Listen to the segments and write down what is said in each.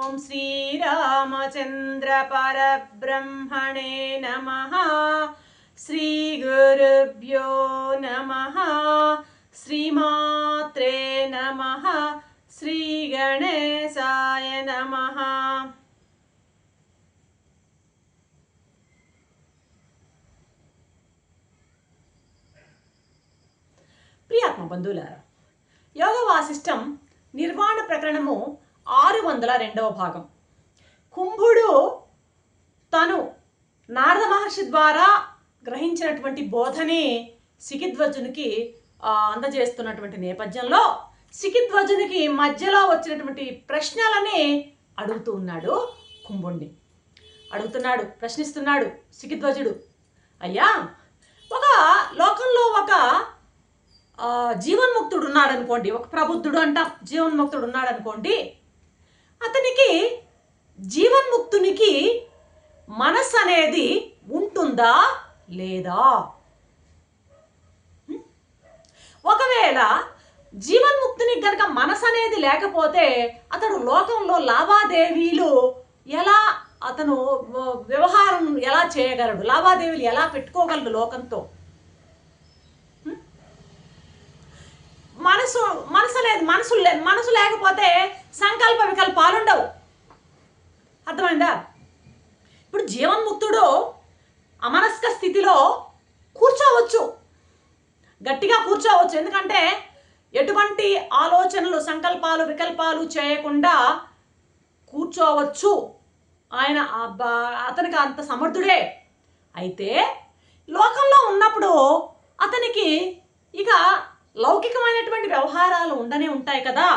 ఓం శ్రీరామచంద్ర పరబ్రహ్మణే నమః. శ్రీ గురుభ్యో నమః. శ్రీమాత్రే నమః. శ్రీ గణేశాయ నమః. ప్రియాత్మ బంధువులారా, యోగ వాసిష్టం నిర్వాణ ప్రకరణము 602వ భాగం. కుంభుడు తను నారద మహర్షి ద్వారా గ్రహించినటువంటి బోధని శిఖిధ్వజునికి అందజేస్తున్నటువంటి నేపథ్యంలో శిఖిధ్వజునికి మధ్యలో వచ్చినటువంటి ప్రశ్నలని అడుగుతూ ఉన్నాడు. కుంభుణ్ణి ప్రశ్నిస్తున్నాడు శిఖిధ్వజుడు. అయ్యా, ఒక లోకంలో ఒక జీవన్ముక్తుడు ఉన్నాడు అనుకోండి, ఒక ప్రబుద్ధుడు అంటాం, జీవన్ముక్తుడు ఉన్నాడు అనుకోండి. అతనికి జీవన్ముక్తునికి మనస్సు అనేది ఉంటుందా లేదా? ఒకవేళ జీవన్ముక్తునికి గనక మనసు అనేది లేకపోతే అతడు లోకంలో లావాదేవీలు ఎలా, అతను వ్యవహారం ఎలా చేయగలడు, లావాదేవీలు ఎలా పెట్టుకోగలడు లోకంతో? మనసు లేకపోతే సంకల్ప వికల్పాలు ఉండవు. అర్థమైందా? ఇప్పుడు జీవన్ముక్తుడు అమనస్క స్థితిలో కూర్చోవచ్చు, గట్టిగా కూర్చోవచ్చు. ఎందుకంటే ఎటువంటి ఆలోచనలు, సంకల్పాలు, వికల్పాలు చేయకుండా కూర్చోవచ్చు. అతనికి అంత సమర్థుడే. అయితే లోకంలో ఉన్నప్పుడు అతనికి ఇక లౌకికమైనటువంటి వ్యవహారాలు ఉండనే ఉంటాయి కదా.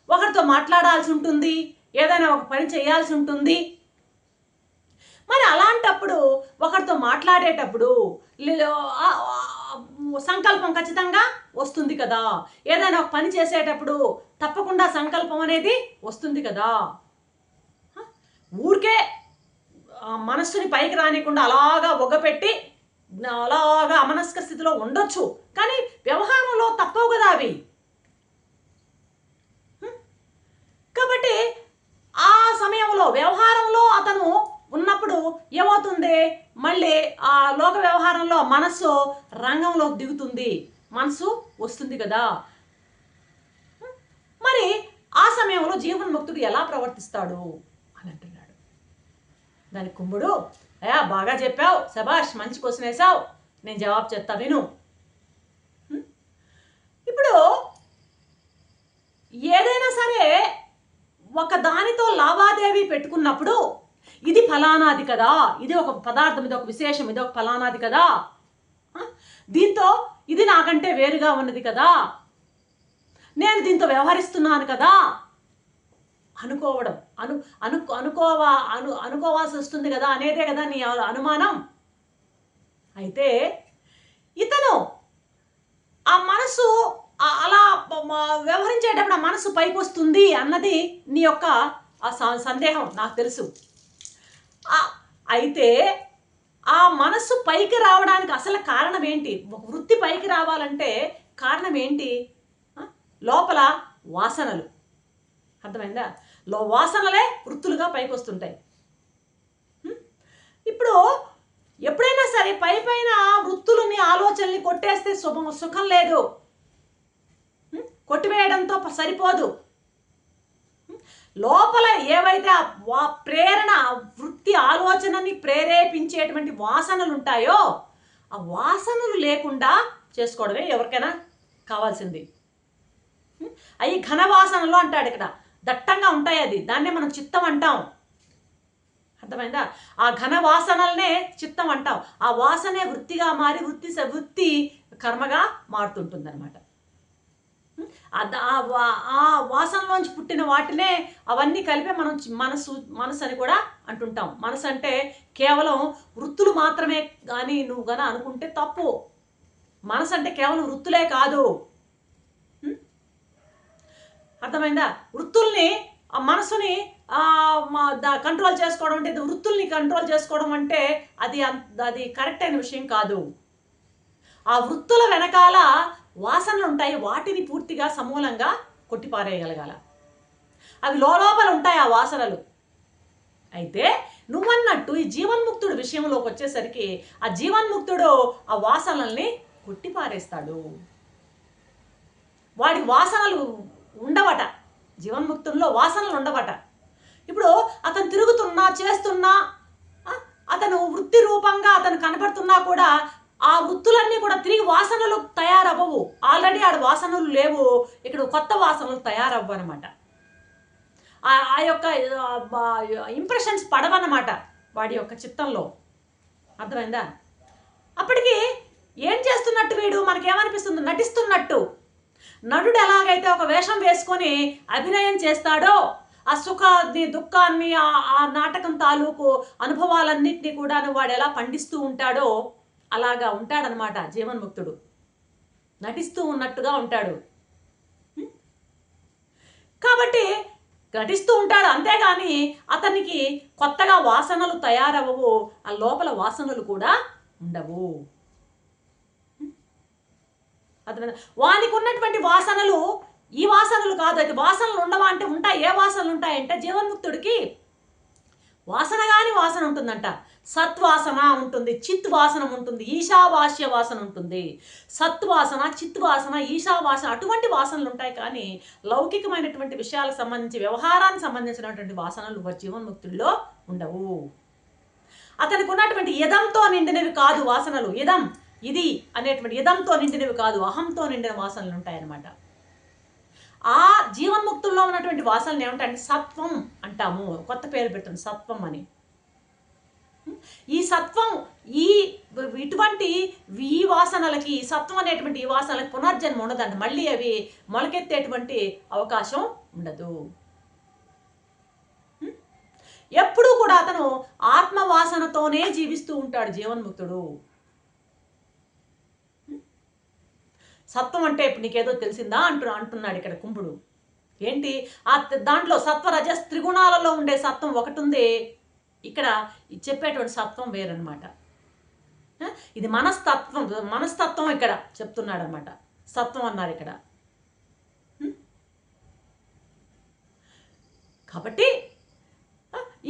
ఒకరితో మాట్లాడాల్సి ఉంటుంది, ఏదైనా ఒక పని చేయాల్సి ఉంటుంది. మరి అలాంటప్పుడు ఒకరితో మాట్లాడేటప్పుడు సంకల్పం ఖచ్చితంగా వస్తుంది కదా. ఏదైనా ఒక పని చేసేటప్పుడు తప్పకుండా సంకల్పం అనేది వస్తుంది కదా. ఊరికే మనస్సుని పైకి రానికుండా అలాగా ఒగ్గపెట్టి అలాగా అమనస్క స్థితిలో ఉండొచ్చు, కానీ వ్యవహారంలో తప్పవు కదా అవి. కాబట్టి ఆ సమయంలో వ్యవహారంలో అతను ఉన్నప్పుడు ఏమవుతుంది, మళ్ళీ ఆ లోక వ్యవహారంలో మనస్సు రంగంలోకి దిగుతుంది, మనసు వస్తుంది కదా. మరి ఆ సమయంలో జీవన్ముక్తుడు ఎలా ప్రవర్తిస్తాడు అని అంటున్నాడు. దానికి కుంభుడు, అయ్యా బాగా చెప్పావు, శభాష్, మంచి క్వశ్చన్ వేసావు, నేను జవాబు చెప్తా విను. ఇప్పుడు ఏదైనా సరే ఒక దానితో లావాదేవీ పెట్టుకున్నప్పుడు ఇది ఫలానాది కదా, ఇది ఒక పదార్థం, ఇది ఒక విశేషం, ఇది ఒక ఫలానాది కదా, దీంతో ఇది నాకంటే వేరుగా ఉన్నది కదా, నేను దీంతో వ్యవహరిస్తున్నాను కదా అనుకోవడం, అనుకోవాల్సి వస్తుంది కదా అనేదే కదా నీ అనుమానం. అయితే ఇతను ఆ మనసు అలా వ్యవహరించేటప్పుడు ఆ మనసు పైకి వస్తుంది అన్నది నీ యొక్క సందేహం, నాకు తెలుసు. అయితే ఆ మనస్సు పైకి రావడానికి అసలు కారణం ఏంటి? ఒక వృత్తి పైకి రావాలంటే కారణం ఏంటి? లోపల వాసనలు. అర్థమైందా? వాసనలే వృత్తులుగా పైకి వస్తుంటాయి. ఇప్పుడు ఎప్పుడైనా సరే పైన వృత్తులని, ఆలోచనల్ని కొట్టేస్తే సుఖం లేదు, కొట్టివేయడంతో సరిపోదు. లోపల ఏవైతే ఆ ప్రేరణ, వృత్తి, ఆలోచనని ప్రేరేపించేటువంటి వాసనలు ఉంటాయో ఆ వాసనలు లేకుండా చేసుకోవడమే ఎవరికైనా కావాల్సింది. అవి ఘనవాసనలు అంటాడు ఇక్కడ, దట్టంగా ఉంటాయి, అది దాన్నే మనం చిత్తం అంటాం. అర్థమైందా? ఆ ఘన వాసనలనే చిత్తం అంటాం. ఆ వాసనే వృత్తిగా మారి వృత్తి కర్మగా మారుతుంటుంది అనమాట. ఆ వాసనలోంచి పుట్టిన వాటినే అవన్నీ కలిపే మనం మనసు అని కూడా అంటుంటాం. మనసు అంటే కేవలం వృత్తులు మాత్రమే కానీ నువ్వు గన అనుకుంటే తప్పు. మనసు అంటే కేవలం వృత్తులే కాదు. అర్థమైందా? వృత్తుల్ని, ఆ మనసుని కంట్రోల్ చేసుకోవడం అంటే, వృత్తుల్ని కంట్రోల్ చేసుకోవడం అంటే అది కరెక్ట్ అయిన విషయం కాదు. ఆ వృత్తుల వెనకాల వాసనలు ఉంటాయి, వాటిని పూర్తిగా సమూలంగా కొట్టిపారేయగలగాల. అవి లోపల ఉంటాయి ఆ వాసనలు. అయితే నువ్వన్నట్టు ఈ జీవన్ముక్తుడు విషయంలోకి వచ్చేసరికి ఆ జీవన్ముక్తుడు ఆ వాసనల్ని కొట్టిపారేస్తాడు. వాడికి వాసనలు ఉండవట, జీవన్ముక్తుల్లో వాసనలు ఉండవట. ఇప్పుడు అతను తిరుగుతున్నా చేస్తున్నా అతను వృత్తి రూపంగా అతను కనబడుతున్నా కూడా ఆ వృత్తులన్నీ కూడా తిరిగి వాసనలు తయారవ్వవు. ఆల్రెడీ ఆడ వాసనలు లేవు, ఇక్కడ కొత్త వాసనలు తయారవ్వు అనమాట. ఆ యొక్క ఇంప్రెషన్స్ పడవన్నమాట వాడి యొక్క చిత్తంలో. అర్థమైందా? అప్పటికి ఏం చేస్తున్నట్టు వీడు మనకేమనిపిస్తుంది? నటిస్తున్నట్టు. నటుడు ఎలాగైతే ఒక వేషం వేసుకొని అభినయం చేస్తాడో ఆ సుఖాన్ని దుఃఖాన్ని ఆ నాటకం తాలూకు అనుభవాలన్నింటినీ కూడా వాడు ఎలా పండిస్తూ ఉంటాడో అలాగా ఉంటాడనమాట జీవన్ముక్తుడు. నటిస్తూ ఉన్నట్టుగా ఉంటాడు. కాబట్టి నటిస్తూ ఉంటాడు, అంతేగాని అతనికి కొత్తగా వాసనలు తయారవ్వవు, ఆ లోపల వాసనలు కూడా ఉండవు. అతను వానికి ఉన్నటువంటి వాసనలు ఈ వాసనలు కాదు. అయితే వాసనలు ఉండవా అంటే ఉంటాయి. ఏ వాసనలు ఉంటాయంటే జీవన్ముక్తుడికి వాసన కాని వాసన ఉంటుందంట. సత్వాసన ఉంటుంది, చిత్ వాసన ఉంటుంది, ఈశావాస్య వాసన ఉంటుంది. సత్వాసన, చిత్ వాసన, ఈశావాసన అటువంటి వాసనలు ఉంటాయి. కానీ లౌకికమైనటువంటి విషయాలకు సంబంధించి వ్యవహారానికి సంబంధించినటువంటి వాసనలు జీవన్ముక్తుడిలో ఉండవు. అతనికి ఉన్నటువంటి యదంతో నిండినవి కాదు వాసనలు. యదం ఇది అనేటువంటి యదంతో నిండినవి కాదు, అహంతో నిండిన వాసనలు ఉంటాయన్నమాట. ఆ జీవన్ముక్తుల్లో ఉన్నటువంటి వాసనలు ఏమంటాయంటే సత్వం అంటాము. కొత్త పేరు పెట్టండి, సత్వం అని. ఈ సత్వం ఇటువంటి ఈ వాసనలకి, సత్వం అనేటువంటి ఈ వాసనలకి పునర్జన్మ ఉండదంట. మళ్ళీ అవి మొలకెత్తేటువంటి అవకాశం ఉండదు. ఎప్పుడూ కూడా అతను ఆత్మవాసనతోనే జీవిస్తూ ఉంటాడు జీవన్ముక్తుడు. సత్వం అంటే ఇప్పుడు నీకేదో తెలిసిందా అంటున్నాడు ఇక్కడ కుంభుడు. ఏంటి దాంట్లో సత్వ రజస్ త్రిగుణాలలో ఉండే సత్వం ఒకటి ఉంది, ఇక్కడ చెప్పేటువంటి సత్వం వేరనమాట. ఇది మనస్తత్వం ఇక్కడ చెప్తున్నాడు అనమాట. సత్వం అన్నారు ఇక్కడ. కాబట్టి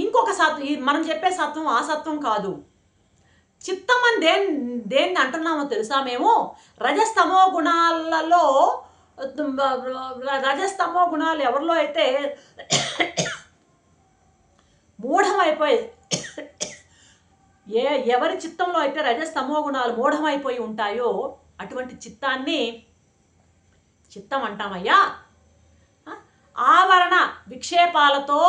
ఇంకొక సత్వం, మనం చెప్పే సత్వం ఆ సత్వం కాదు. చిత్తం అని దేన్ని అంటున్నామో తెలుసా? మేము రజస్తమో గుణాలలో, రజస్తమో గుణాలు ఎవరిలో అయితే మూఢమైపోయి, ఎవరి చిత్తంలో అయితే రజస్తమో గుణాలు మూఢమైపోయి ఉంటాయో అటువంటి చిత్తాన్ని చిత్తం అంటామయ్యా. ఆవరణ విక్షేపాలతో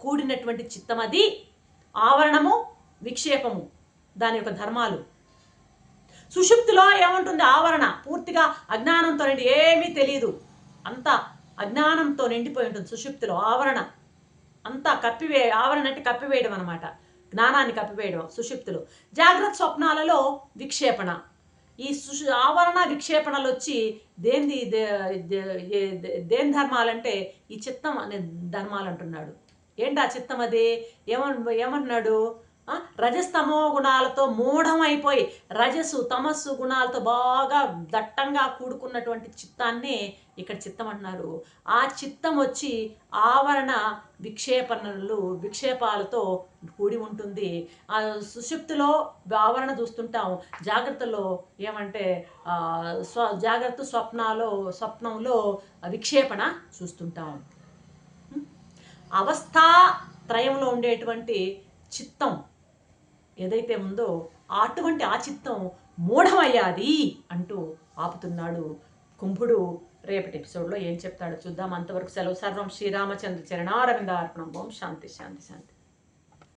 కూడినటువంటి చిత్తం అది. ఆవరణము, విక్షేపము దాని యొక్క ధర్మాలు. సుషుప్తిలో ఏముంటుంది? ఆవరణ పూర్తిగా అజ్ఞానంతో నిండి, ఏమీ తెలియదు, అంతా అజ్ఞానంతో నిండిపోయి ఉంటుంది సుషుప్తిలో. ఆవరణ అంతా ఆవరణ అంటే కప్పివేయడం అనమాట, జ్ఞానాన్ని కప్పివేయడం సుషుప్తిలో. జాగ్రత్త స్వప్నాలలో విక్షేపణ. ఈ ఆవరణ విక్షేపణలు వచ్చి దేని ధర్మాలంటే ఈ చిత్తం అనే ధర్మాలు అంటున్నాడు. ఏంటి ఆ చిత్తం? అది ఏమంటున్నాడు? రజస్తమో గుణాలతో మూఢమైపోయి, రజస్సు తమస్సు గుణాలతో బాగా దట్టంగా కూడుకున్నటువంటి చిత్తాన్ని ఇక్కడ చిత్తం అంటున్నారు. ఆ చిత్తం వచ్చి ఆవరణ విక్షేపాలతో కూడి ఉంటుంది. ఆ సుషుప్తిలో ఆవరణ చూస్తుంటాం, జాగ్రత్తలో ఏమంటే జాగ్రత్త స్వప్నంలో విక్షేపణ చూస్తుంటాం. అవస్థాత్రయంలో ఉండేటువంటి చిత్తం ఏదైతే ఉందో అటువంటి ఆ చిత్తం మూఢమయ్యాది అంటూ ఆపుతున్నాడు కుంభుడు. రేపటి ఎపిసోడ్లో ఏం చెప్తాడో చూద్దాం. అంతవరకు సెలవు. సర్వం శ్రీరామచంద్ర చరణారవిందార్పణం. ఓం శాంతి శాంతి శాంతి.